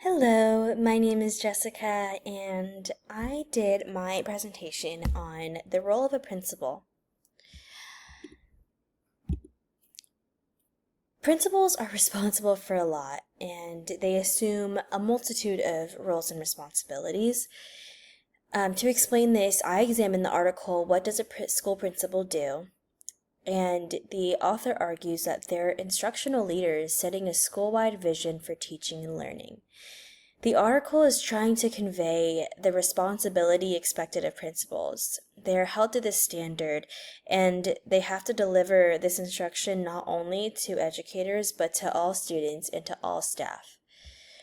Hello, my name is Jessica, and I did my presentation on the role of a principal. Principals are responsible for a lot, and they assume a multitude of roles and responsibilities. To explain this, I examined the article, What Does a School Principal Do? And the author argues that they're instructional leaders setting a school-wide vision for teaching and learning. The article is trying to convey the responsibility expected of principals. They are held to this standard, and they have to deliver this instruction not only to educators, but to all students and to all staff.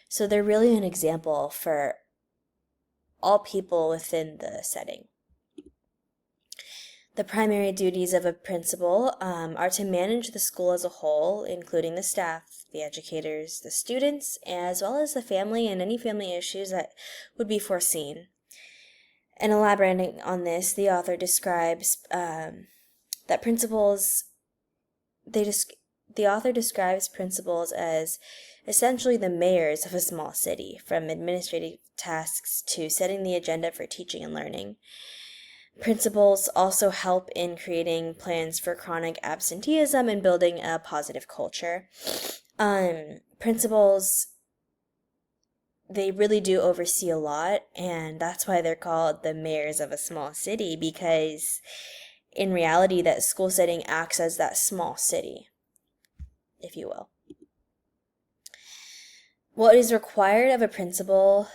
So they're really an example for all people within the setting. The primary duties of a principal are to manage the school as a whole, including the staff, the educators, the students, as well as the family and any family issues that would be foreseen. And elaborating on this, the author describes that principals, the author describes principals as essentially the mayors of a small city, from administrative tasks to setting the agenda for teaching and learning. Principals also help in creating plans for chronic absenteeism and building a positive culture. Principals, they really do oversee a lot, and that's why they're called the mayors of a small city, because in reality, that school setting acts as that small city, if you will. What is required of a principal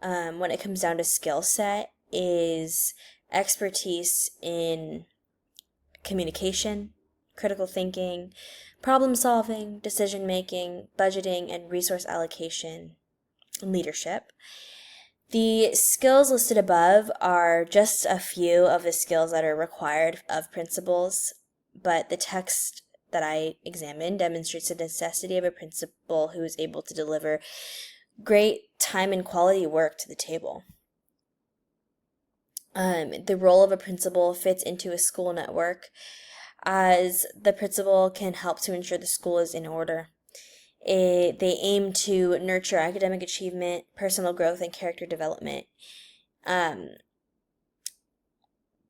when it comes down to skill set is expertise in communication, critical thinking, problem solving, decision making, budgeting, and resource allocation, and leadership. The skills listed above are just a few of the skills that are required of principals, but the text that I examined demonstrates the necessity of a principal who is able to deliver great time and quality work to the table. The role of a principal fits into a school network, as the principal can help to ensure the school is in order. They aim to nurture academic achievement, personal growth, and character development.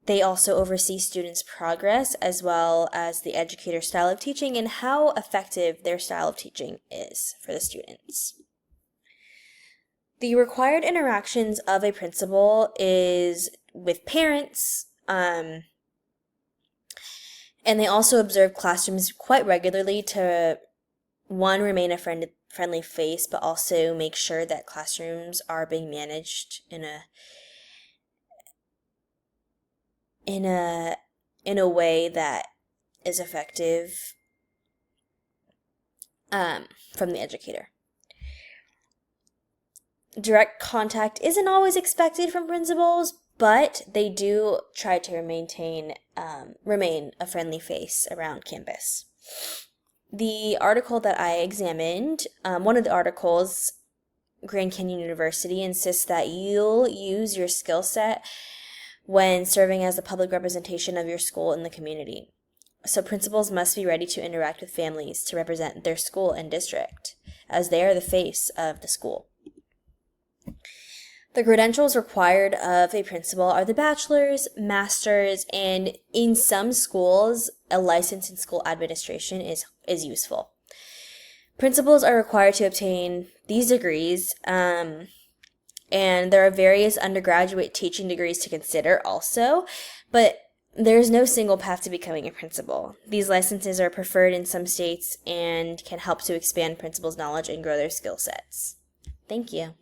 They also oversee students' progress, as well as the educator's style of teaching and how effective their style of teaching is for the students. The required interactions of a principal is with parents, and they also observe classrooms quite regularly to, one, remain a friendly face, but also make sure that classrooms are being managed in a way that is effective from the educator. Direct contact isn't always expected from principals, but they do try to remain a friendly face around campus. The article that I examined, one of the articles, Grand Canyon University, insists that you'll use your skill set when serving as the public representation of your school in the community. So principals must be ready to interact with families to represent their school and district, as they are the face of the school. The credentials required of a principal are the bachelor's, master's, and in some schools, a license in school administration is useful. Principals are required to obtain these degrees, and there are various undergraduate teaching degrees to consider also, but there's no single path to becoming a principal. These licenses are preferred in some states and can help to expand principals' knowledge and grow their skill sets. Thank you.